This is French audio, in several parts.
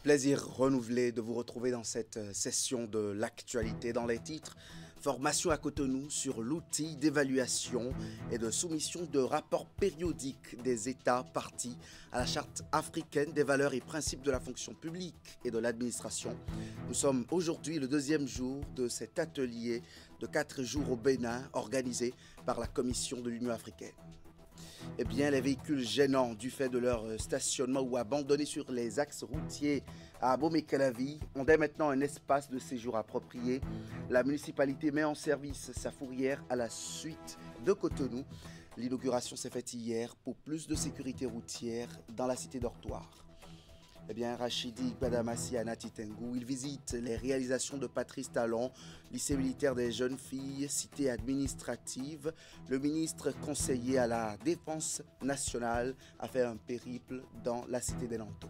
Plaisir renouvelé de vous retrouver dans cette session de l'actualité dans les titres. Formation à Cotonou sur l'outil d'évaluation et de soumission de rapports périodiques des États partis à la Charte africaine des valeurs et principes de la fonction publique et de l'administration. Nous sommes aujourd'hui le deuxième jour de cet atelier de 4 jours au Bénin organisé par la Commission de l'Union africaine. Eh bien, les véhicules gênants du fait de leur stationnement ou abandonnés sur les axes routiers à Abomey-Calavi ont dès maintenant un espace de séjour approprié. La municipalité met en service sa fourrière à la suite de Cotonou. L'inauguration s'est faite hier pour plus de sécurité routière dans la cité dortoir. Eh bien, Rachidi Gbadamassi à Nati Tengou, il visite les réalisations de Patrice Talon, lycée militaire des jeunes filles, cité administrative. Le ministre conseiller à la Défense nationale a fait un périple dans la cité des Nantos.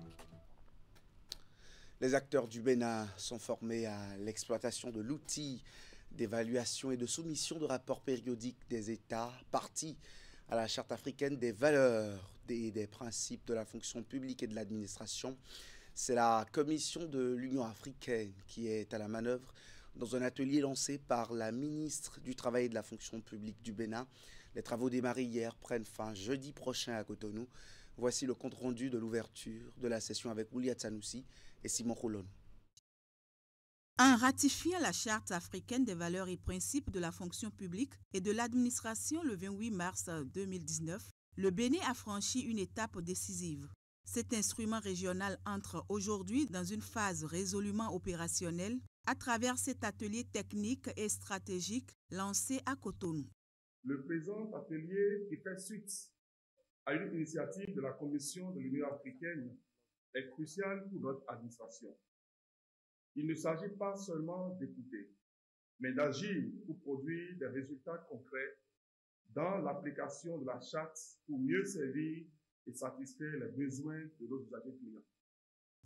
Les acteurs du Bénin sont formés à l'exploitation de l'outil d'évaluation et de soumission de rapports périodiques des États partis à la Charte africaine des valeurs et des principes de la fonction publique et de l'administration. C'est la Commission de l'Union africaine qui est à la manœuvre dans un atelier lancé par la ministre du Travail et de la fonction publique du Bénin. Les travaux démarrés hier prennent fin jeudi prochain à Cotonou. Voici le compte-rendu de l'ouverture de la session avec Oulia Tsanoussi et Simon Roulon. En ratifiant la Charte africaine des valeurs et principes de la fonction publique et de l'administration le 28 mars 2019, le Bénin a franchi une étape décisive. Cet instrument régional entre aujourd'hui dans une phase résolument opérationnelle à travers cet atelier technique et stratégique lancé à Cotonou. Le présent atelier, qui fait suite à une initiative de la Commission de l'Union africaine, est crucial pour notre administration. Il ne s'agit pas seulement d'écouter, mais d'agir pour produire des résultats concrets dans l'application de la charte pour mieux servir et satisfaire les besoins de nos usagers clients.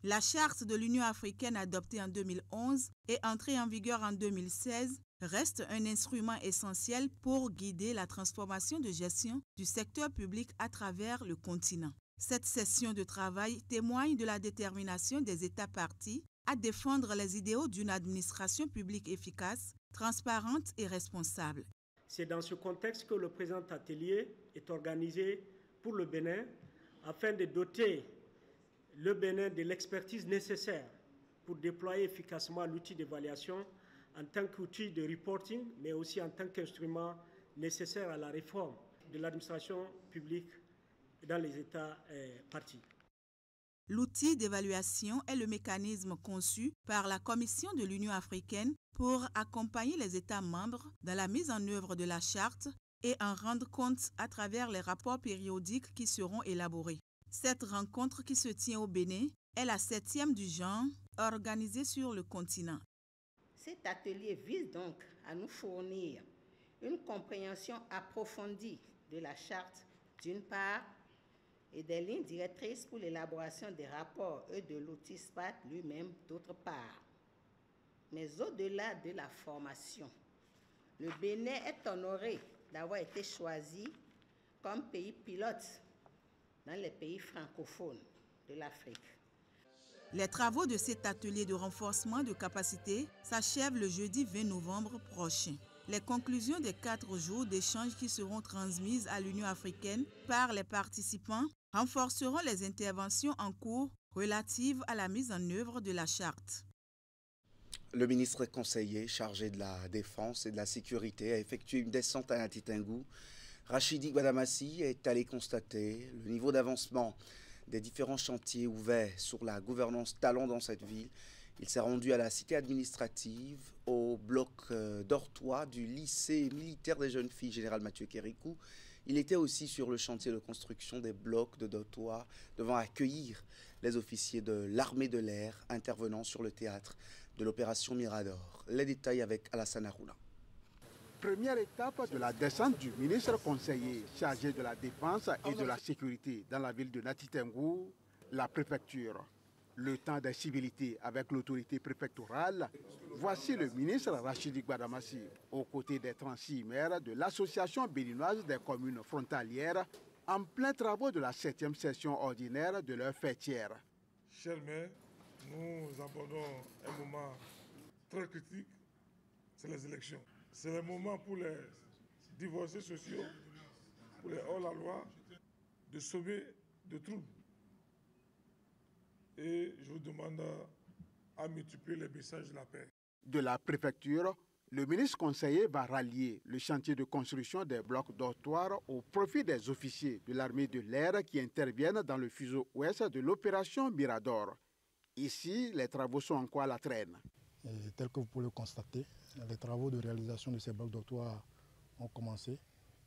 La charte de l'Union africaine adoptée en 2011 et entrée en vigueur en 2016 reste un instrument essentiel pour guider la transformation de gestion du secteur public à travers le continent. Cette session de travail témoigne de la détermination des États partis à défendre les idéaux d'une administration publique efficace, transparente et responsable. C'est dans ce contexte que le présent atelier est organisé pour le Bénin afin de doter le Bénin de l'expertise nécessaire pour déployer efficacement l'outil d'évaluation en tant qu'outil de reporting, mais aussi en tant qu'instrument nécessaire à la réforme de l'administration publique dans les États partis. L'outil d'évaluation est le mécanisme conçu par la Commission de l'Union africaine pour accompagner les États membres dans la mise en œuvre de la charte et en rendre compte à travers les rapports périodiques qui seront élaborés. Cette rencontre qui se tient au Bénin est la 7e du genre organisée sur le continent. Cet atelier vise donc à nous fournir une compréhension approfondie de la charte d'une part et des lignes directrices pour l'élaboration des rapports et de l'outil SPAT lui-même d'autre part. Mais au-delà de la formation, le Bénin est honoré d'avoir été choisi comme pays pilote dans les pays francophones de l'Afrique. Les travaux de cet atelier de renforcement de capacité s'achèvent le jeudi 20 novembre prochain. Les conclusions des 4 jours d'échanges qui seront transmises à l'Union africaine par les participants renforceront les interventions en cours relatives à la mise en œuvre de la charte. Le ministre conseiller chargé de la Défense et de la Sécurité a effectué une descente à Nati Tengou. Rachidi Gbadamassi est allé constater le niveau d'avancement des différents chantiers ouverts sur la gouvernance talent dans cette ville. Il s'est rendu à la cité administrative, au bloc dortoir du lycée militaire des jeunes filles Général Mathieu Kérékou. Il était aussi sur le chantier de construction des blocs de dortoir devant accueillir les officiers de l'armée de l'air intervenant sur le théâtre de l'opération Mirador. Les détails avec Alassane Harouna. Première étape de la descente du ministre conseiller chargé de la défense et de la sécurité dans la ville de Nati Tengou, la préfecture. Le temps des civilités avec l'autorité préfectorale, voici le ministre Rachidi Gbadamassi, aux côtés des 36 maires de l'association béninoise des communes frontalières, en plein travaux de la 7e session ordinaire de leur fêtière. Chers maires, Nous abordons un moment très critique, c'est les élections. C'est le moment pour les divorcés sociaux, pour les hors-la-loi, de sauver de troubles. Et je vous demande à multiplier les messages de la paix. De la préfecture, le ministre conseiller va rallier le chantier de construction des blocs dortoirs au profit des officiers de l'armée de l'air qui interviennent dans le fuseau ouest de l'opération Mirador. Ici, les travaux sont encore à la traîne. Et tel que vous pouvez le constater, les travaux de réalisation de ces blocs dortoirs ont commencé.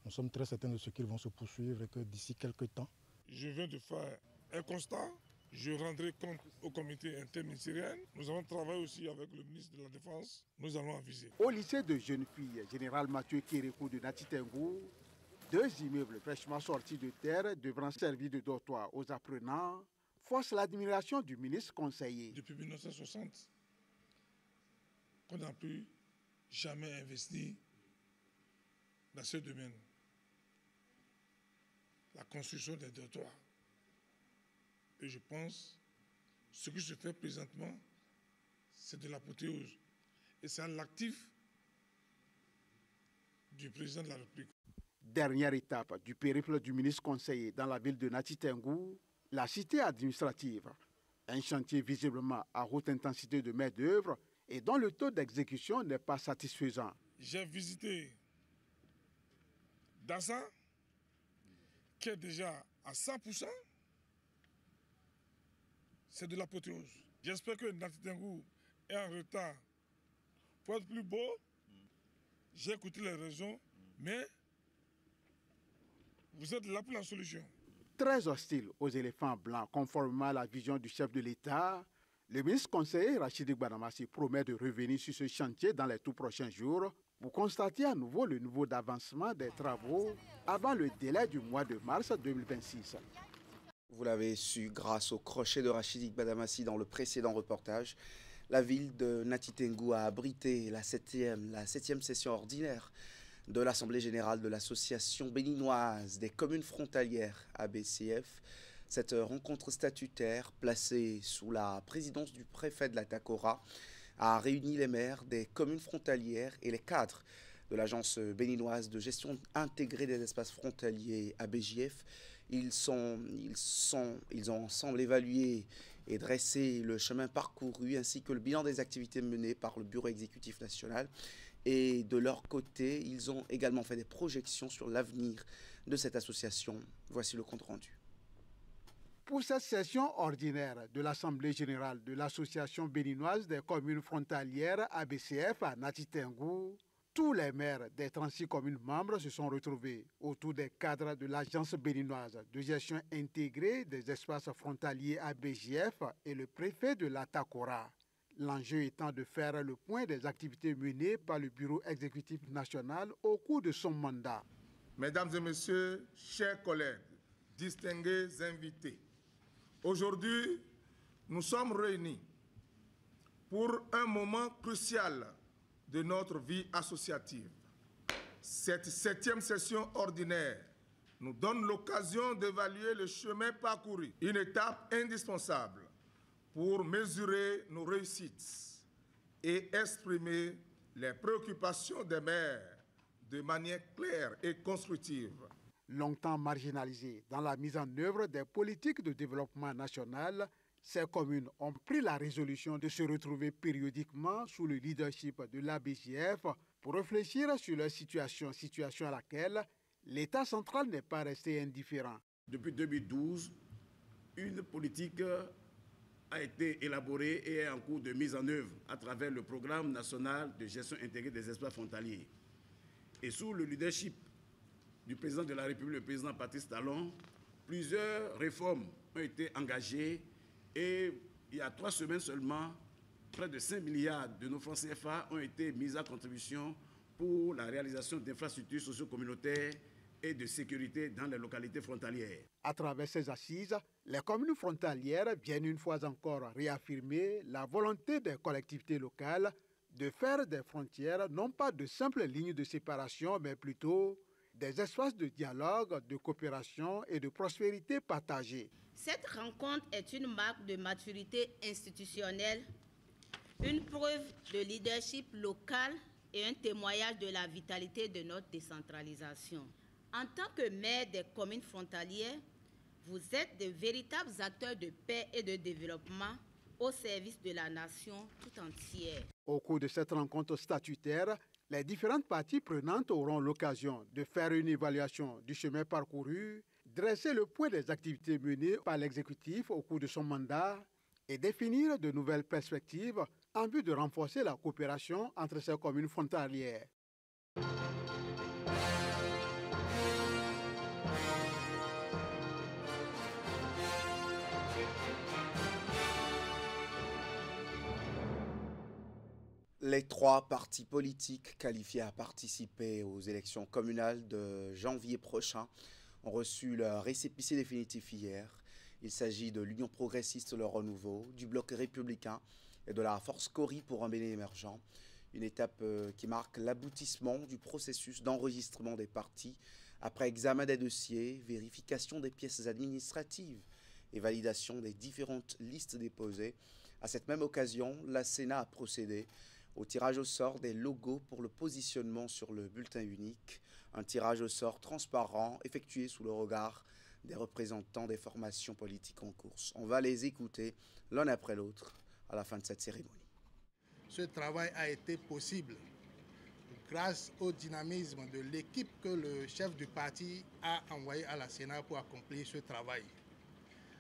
Nous sommes très certains de ce qu'ils vont se poursuivre et que d'ici quelques temps. Je viens de faire un constat. Je rendrai compte au comité interministériel. Nous avons travaillé aussi avec le ministre de la Défense. Nous allons aviser. Au lycée de jeunes filles, Général Mathieu Kérékou de Natitengou, 2 immeubles fraîchement sortis de terre devront servir de dortoir aux apprenants, force l'admiration du ministre conseiller. Depuis 1960, on n'a plus jamais investi dans ce domaine. La construction des dortoirs. Et je pense que ce qui se fait présentement, c'est de l'apothéose. Et c'est l'actif du président de la République. Dernière étape du périple du ministre conseiller dans la ville de Natitengou, la cité administrative. Un chantier visiblement à haute intensité de main-d'œuvre et dont le taux d'exécution n'est pas satisfaisant. J'ai visité Dassa, qui est déjà à 100%. C'est de l'apothéose. J'espère que Natitengou est en retard pour être plus beau. J'ai écouté les raisons, mais vous êtes là pour la solution. Très hostile aux éléphants blancs, conformément à la vision du chef de l'État, le ministre conseiller Rachidi Gbadamassi promet de revenir sur ce chantier dans les tout prochains jours pour constater à nouveau le niveau d'avancement des travaux avant le délai du mois de mars 2026. Vous l'avez su grâce au crochet de Rachidi Gbadamassi dans le précédent reportage. La ville de Natitengou a abrité la 7e session ordinaire de l'Assemblée générale de l'Association béninoise des communes frontalières, ABCF. Cette rencontre statutaire, placée sous la présidence du préfet de la Takora, a réuni les maires des communes frontalières et les cadres de l'Agence béninoise de gestion intégrée des espaces frontaliers, ABJF. Ils ont ensemble évalué et dressé le chemin parcouru ainsi que le bilan des activités menées par le Bureau exécutif national. Et de leur côté, ils ont également fait des projections sur l'avenir de cette association. Voici le compte rendu. Pour cette session ordinaire de l'Assemblée générale de l'Association béninoise des communes frontalières ABCF à Natitengou, tous les maires des 36 communes membres se sont retrouvés autour des cadres de l'Agence béninoise de gestion intégrée des espaces frontaliers ABJF et le préfet de la Takora. L'enjeu étant de faire le point des activités menées par le Bureau exécutif national au cours de son mandat. Mesdames et messieurs, chers collègues, distingués invités, aujourd'hui, nous sommes réunis pour un moment crucial de notre vie associative. Cette 7e session ordinaire nous donne l'occasion d'évaluer le chemin parcouru, une étape indispensable pour mesurer nos réussites et exprimer les préoccupations des maires de manière claire et constructive. Longtemps marginalisées dans la mise en œuvre des politiques de développement national, ces communes ont pris la résolution de se retrouver périodiquement sous le leadership de l'ABJF pour réfléchir sur leur situation à laquelle l'État central n'est pas resté indifférent. Depuis 2012, une politique a été élaborée et est en cours de mise en œuvre à travers le programme national de gestion intégrée des espaces frontaliers. Et sous le leadership du président de la République, le président Patrice Talon, plusieurs réformes ont été engagées et il y a 3 semaines seulement, près de 5 milliards de nos francs CFA ont été mis à contribution pour la réalisation d'infrastructures socio-communautaires et de sécurité dans les localités frontalières. À travers ces assises, les communes frontalières viennent une fois encore réaffirmer la volonté des collectivités locales de faire des frontières non pas de simples lignes de séparation, mais plutôt des espaces de dialogue, de coopération et de prospérité partagée. Cette rencontre est une marque de maturité institutionnelle, une preuve de leadership local et un témoignage de la vitalité de notre décentralisation. En tant que maire des communes frontalières, vous êtes de véritables acteurs de paix et de développement au service de la nation tout entière. Au cours de cette rencontre statutaire, les différentes parties prenantes auront l'occasion de faire une évaluation du chemin parcouru, dresser le point des activités menées par l'exécutif au cours de son mandat et définir de nouvelles perspectives en vue de renforcer la coopération entre ces communes frontalières. Les 3 partis politiques qualifiés à participer aux élections communales de janvier prochain ont reçu leur récépissé définitif hier. Il s'agit de l'Union progressiste Le Renouveau, du Bloc républicain et de la Force Cori pour un Bénin émergent. Une étape qui marque l'aboutissement du processus d'enregistrement des partis après examen des dossiers, vérification des pièces administratives et validation des différentes listes déposées. À cette même occasion, la Sénat a procédé au tirage au sort des logos pour le positionnement sur le bulletin unique, un tirage au sort transparent effectué sous le regard des représentants des formations politiques en course. On va les écouter l'un après l'autre à la fin de cette cérémonie. Ce travail a été possible grâce au dynamisme de l'équipe que le chef du parti a envoyée à la Sénat pour accomplir ce travail.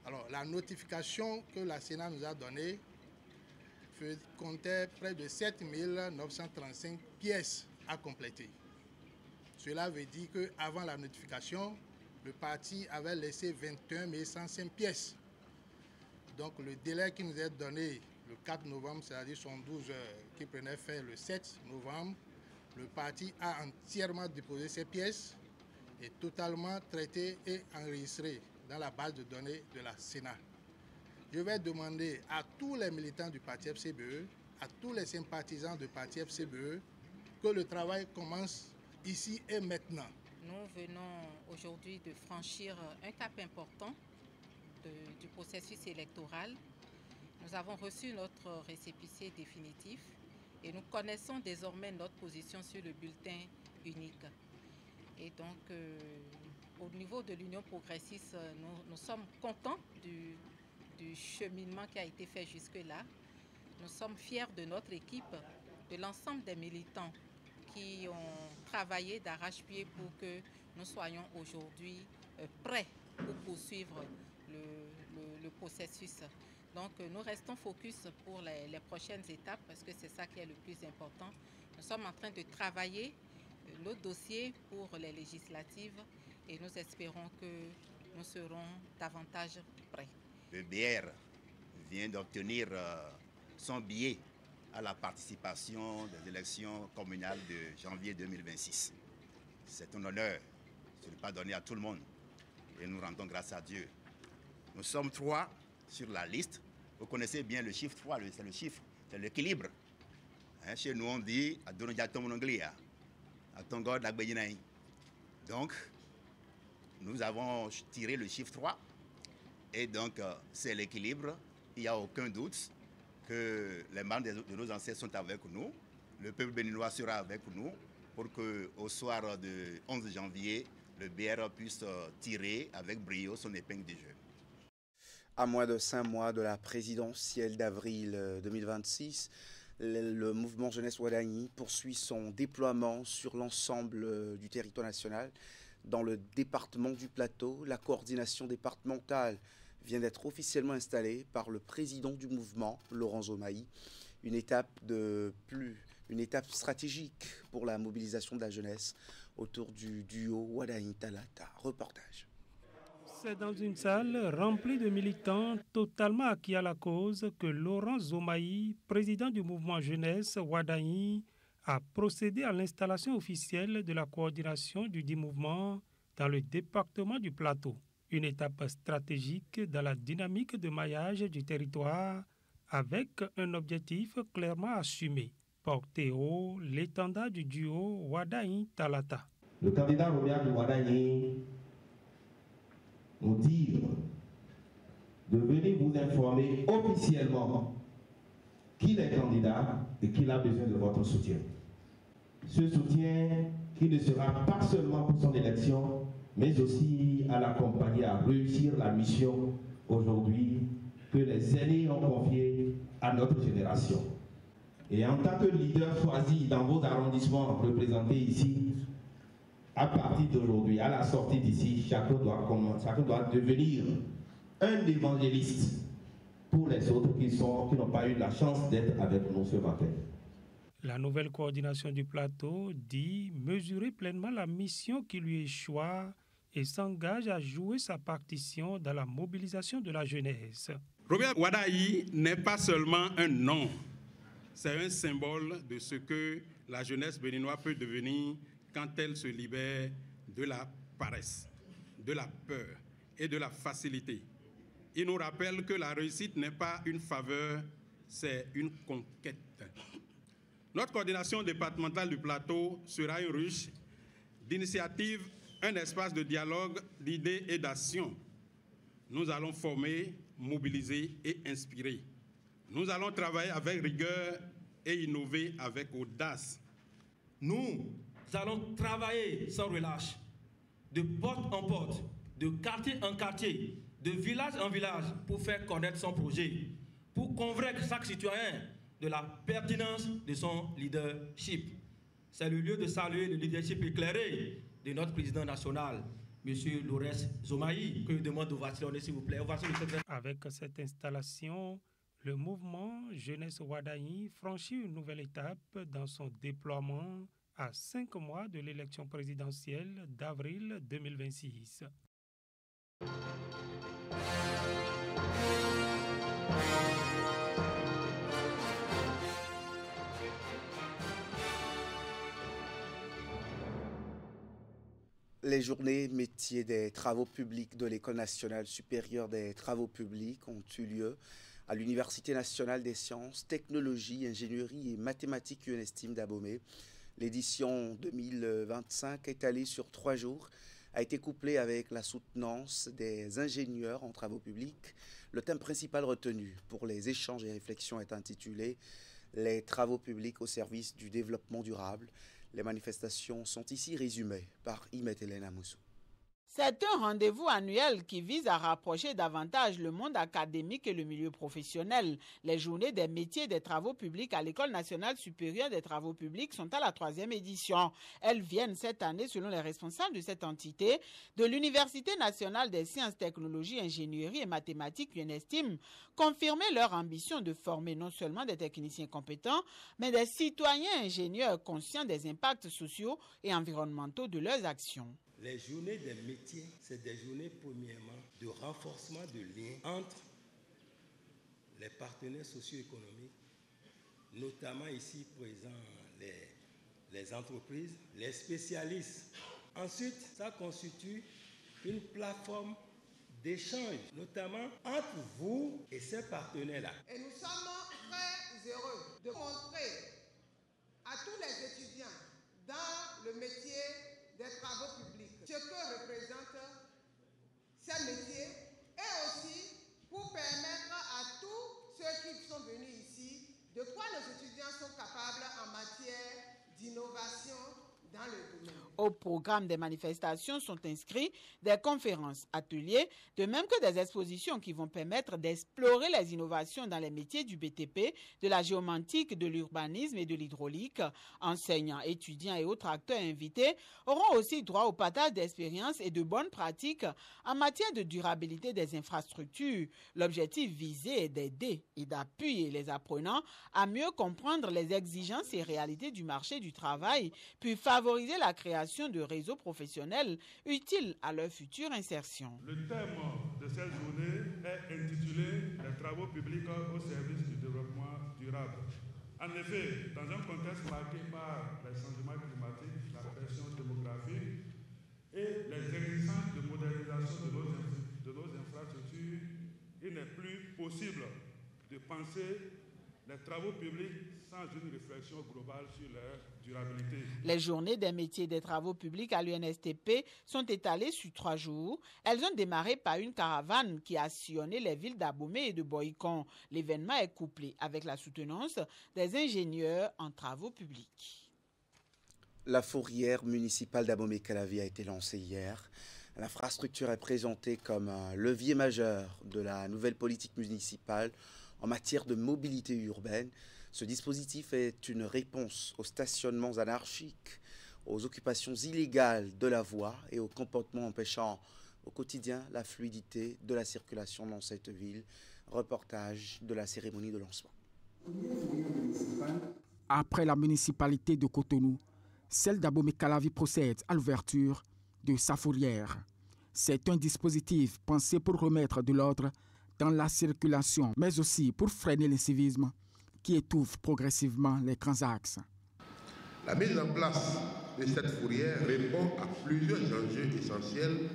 Alors, la notification que la Sénat nous a donnée comptait près de 7 935 pièces à compléter. Cela veut dire qu'avant la notification, le parti avait laissé 21 105 pièces. Donc le délai qui nous est donné le 4 novembre, c'est-à-dire 112 heures, qui prenait fin le 7 novembre, le parti a entièrement déposé ces pièces et totalement traité et enregistré dans la base de données de la Sénat. Je vais demander à tous les militants du parti FCBE, à tous les sympathisants du parti FCBE, que le travail commence ici et maintenant. Nous venons aujourd'hui de franchir un cap important du processus électoral. Nous avons reçu notre récépissé définitif et nous connaissons désormais notre position sur le bulletin unique. Et donc, au niveau de l'Union progressiste, nous sommes contents du cheminement qui a été fait jusque-là. Nous sommes fiers de notre équipe, de l'ensemble des militants qui ont travaillé d'arrache-pied pour que nous soyons aujourd'hui prêts pour poursuivre le processus. Donc nous restons focus pour les prochaines étapes parce que c'est ça qui est le plus important. Nous sommes en train de travailler nos dossiers pour les législatives et nous espérons que nous serons davantage prêts. Le BR vient d'obtenir son billet à la participation des élections communales de janvier 2026. C'est un honneur, ce n'est pas donné à tout le monde et nous rendons grâce à Dieu. Nous sommes 3 sur la liste. Vous connaissez bien le chiffre 3, c'est le chiffre, c'est l'équilibre. Hein, chez nous on dit donc nous avons tiré le chiffre 3 et donc c'est l'équilibre. Il n'y a aucun doute que les membres de nos ancêtres sont avec nous. Le peuple béninois sera avec nous pour qu'au soir du 11 janvier, le BR puisse tirer avec brio son épingle du jeu. À moins de 5 mois de la présidentielle d'avril 2026, le mouvement Jeunesse Wadagne poursuit son déploiement sur l'ensemble du territoire national. Dans le département du Plateau, la coordination départementale vient d'être officiellement installée par le président du mouvement, Laurent Zomaï. Une étape stratégique pour la mobilisation de la jeunesse autour du duo Wadagne Talata. Reportage. C'est dans une salle remplie de militants totalement acquis à la cause que Laurent Zomaï, président du mouvement jeunesse Wadagne, a procédé à l'installation officielle de la coordination du dit mouvement dans le département du Plateau. Une étape stratégique dans la dynamique de maillage du territoire avec un objectif clairement assumé, porter haut l'étendard du duo Wadagne Talata. le candidat Romuald Wadagni nous dire de venir vous informer officiellement qu'il est candidat et qu'il a besoin de votre soutien. Ce soutien qui ne sera pas seulement pour son élection, mais aussi à l'accompagner à réussir la mission aujourd'hui que les aînés ont confiée à notre génération. Et en tant que leader choisi dans vos arrondissements représentés ici, à partir d'aujourd'hui, à la sortie d'ici, chacun doit devenir un évangéliste pour les autres qui n'ont pas eu la chance d'être avec nous ce matin. La nouvelle coordination du plateau dit mesurer pleinement la mission qui lui échoit et s'engage à jouer sa partition dans la mobilisation de la jeunesse. Romuald Wadagni n'est pas seulement un nom, c'est un symbole de ce que la jeunesse béninoise peut devenir quand elle se libère de la paresse, de la peur et de la facilité. Il nous rappelle que la réussite n'est pas une faveur, c'est une conquête. Notre coordination départementale du plateau sera une ruche d'initiatives, un espace de dialogue, d'idées et d'action. Nous allons former, mobiliser et inspirer. Nous allons travailler avec rigueur et innover avec audace. Nous allons travailler sans relâche, de porte en porte, de quartier en quartier, de village en village, pour faire connaître son projet, pour convaincre chaque citoyen de la pertinence de son leadership. C'est le lieu de saluer le leadership éclairé de notre président national, M. Laurens Zomaï, que je demande de vacciner, s'il vous plaît. Avec cette installation, le mouvement Jeunesse Wadagni franchit une nouvelle étape dans son déploiement à 5 mois de l'élection présidentielle d'avril 2026. Les journées métiers des travaux publics de l'École nationale supérieure des travaux publics ont eu lieu à l'Université nationale des sciences, technologies, ingénierie et mathématiques UNESTIM d'Abomey. L'édition 2025, étalée sur 3 jours, a été couplée avec la soutenance des ingénieurs en travaux publics. Le thème principal retenu pour les échanges et réflexions est intitulé « Les travaux publics au service du développement durable ». Les manifestations sont ici résumées par Imet Hélène Amoussou. C'est un rendez-vous annuel qui vise à rapprocher davantage le monde académique et le milieu professionnel. Les journées des métiers des travaux publics à l'École nationale supérieure des travaux publics sont à la 3e édition. Elles viennent cette année, selon les responsables de cette entité, de l'Université nationale des sciences, technologies, ingénierie et mathématiques UNESTIM, confirmer leur ambition de former non seulement des techniciens compétents, mais des citoyens ingénieurs conscients des impacts sociaux et environnementaux de leurs actions. Les journées des métiers, c'est des journées premièrement de renforcement de liens entre les partenaires socio-économiques, notamment ici présents les entreprises, les spécialistes. Ensuite, ça constitue une plateforme d'échange, notamment entre vous et ces partenaires-là. Et nous sommes très heureux de montrer à tous les étudiants dans le métier des travaux publics ce que représentent ces métiers et aussi pour permettre à tous ceux qui sont venus ici de quoi nos étudiants sont capables en matière d'innovation dans le domaine. Au programme des manifestations sont inscrits des conférences, ateliers, de même que des expositions qui vont permettre d'explorer les innovations dans les métiers du BTP, de la géomantique, de l'urbanisme et de l'hydraulique. Enseignants, étudiants et autres acteurs invités auront aussi droit au partage d'expériences et de bonnes pratiques en matière de durabilité des infrastructures. L'objectif visé est d'aider et d'appuyer les apprenants à mieux comprendre les exigences et réalités du marché du travail, puis favoriser la création de réseaux professionnels utiles à leur future insertion. Le thème de cette journée est intitulé « Les travaux publics au service du développement durable ». En effet, dans un contexte marqué par les changements climatiques, la pression démographique et les exigences de modernisation de nos infrastructures, il n'est plus possible de penser les travaux publics sans une réflexion globale sur leur durabilité. Les journées des métiers des travaux publics à l'UNSTP sont étalées sur 3 jours. Elles ont démarré par une caravane qui a sillonné les villes d'Abomey et de Boycon. L'événement est couplé avec la soutenance des ingénieurs en travaux publics. La fourrière municipale d'Abomey-Calavi a été lancée hier. L'infrastructure est présentée comme un levier majeur de la nouvelle politique municipale en matière de mobilité urbaine. Ce dispositif est une réponse aux stationnements anarchiques, aux occupations illégales de la voie et aux comportements empêchant au quotidien la fluidité de la circulation dans cette ville. Reportage de la cérémonie de lancement. Après la municipalité de Cotonou, celle d'Abomey-Calavi procède à l'ouverture de sa fourrière. C'est un dispositif pensé pour remettre de l'ordre dans la circulation, mais aussi pour freiner l'incivisme qui étouffe progressivement les grands axes. La mise en place de cette fourrière répond à plusieurs enjeux essentiels,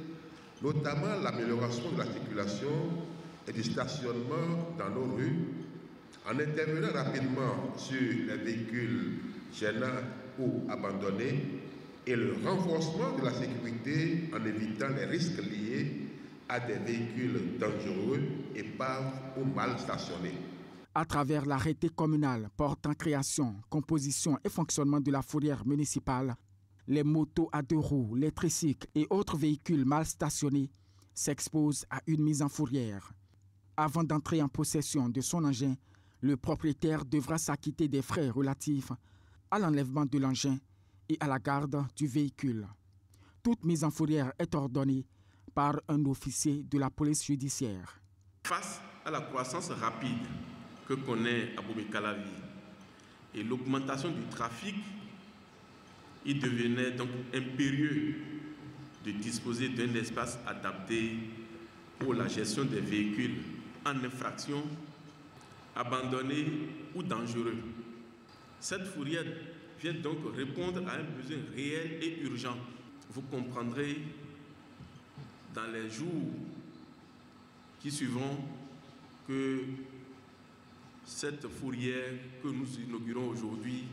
notamment l'amélioration de la circulation et du stationnement dans nos rues, en intervenant rapidement sur les véhicules gênants ou abandonnés, et le renforcement de la sécurité en évitant les risques liés à des véhicules dangereux, épaves ou mal stationnés. À travers l'arrêté communal portant création, composition et fonctionnement de la fourrière municipale, les motos à 2 roues, les tricycles et autres véhicules mal stationnés s'exposent à une mise en fourrière. Avant d'entrer en possession de son engin, le propriétaire devra s'acquitter des frais relatifs à l'enlèvement de l'engin et à la garde du véhicule. Toute mise en fourrière est ordonnée par un officier de la police judiciaire. Face à la croissance rapide que connaît Abomey-Calavi et l'augmentation du trafic, il devenait donc impérieux de disposer d'un espace adapté pour la gestion des véhicules en infraction, abandonnés ou dangereux. Cette fourrière vient donc répondre à un besoin réel et urgent. Vous comprendrez dans les jours qui suivront que cette fourrière que nous inaugurons aujourd'hui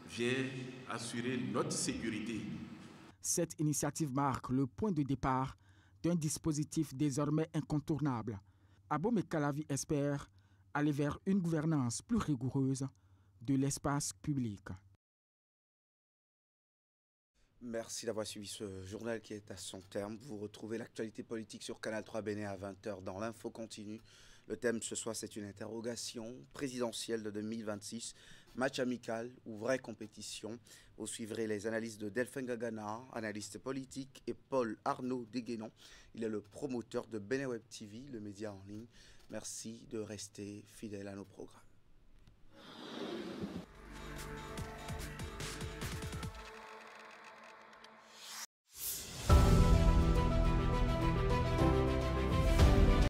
vient assurer notre sécurité. Cette initiative marque le point de départ d'un dispositif désormais incontournable. Abomey-Calavi espère aller vers une gouvernance plus rigoureuse de l'espace public. Merci d'avoir suivi ce journal qui est à son terme. Vous retrouvez l'actualité politique sur Canal 3 Bénin à 20h dans l'info continue. Le thème ce soir, c'est une interrogation présidentielle de 2026, match amical ou vraie compétition. Vous suivrez les analyses de Delphin Gagana, analyste politique, et Paul Arnaud Deguénon. Il est le promoteur de Bénin Web TV, le média en ligne. Merci de rester fidèle à nos programmes.